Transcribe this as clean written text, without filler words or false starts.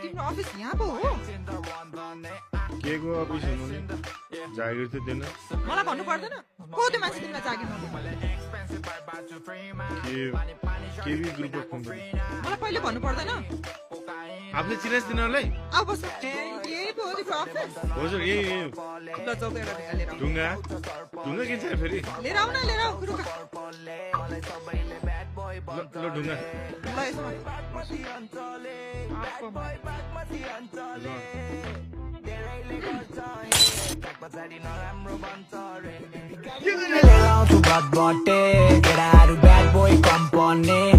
तिम्रो अफिस यहाँ पो हो? के को अफिस हुनु नि जागिर त दिनु मलाई भन्नु पर्दैन को त्यो मान्छे तिमीलाई जागिर नदिनु? के भी ग्रुप अफ कम्पनी मलाई पहिले भन्नु पर्दैन? आपले चिनास तिनीहरूलाई अब बस यही पो हो तिम्रो अफिस? हजुर यही ल जाऊ एउटा ढुङ्गा लिएर आऊ। ढुङ्गा ढुङ्गा किन्छ फेरि लिएर आऊ न लिएर आऊ रुक। ल ढुङ्गा ल यसमा Get out to bad boy company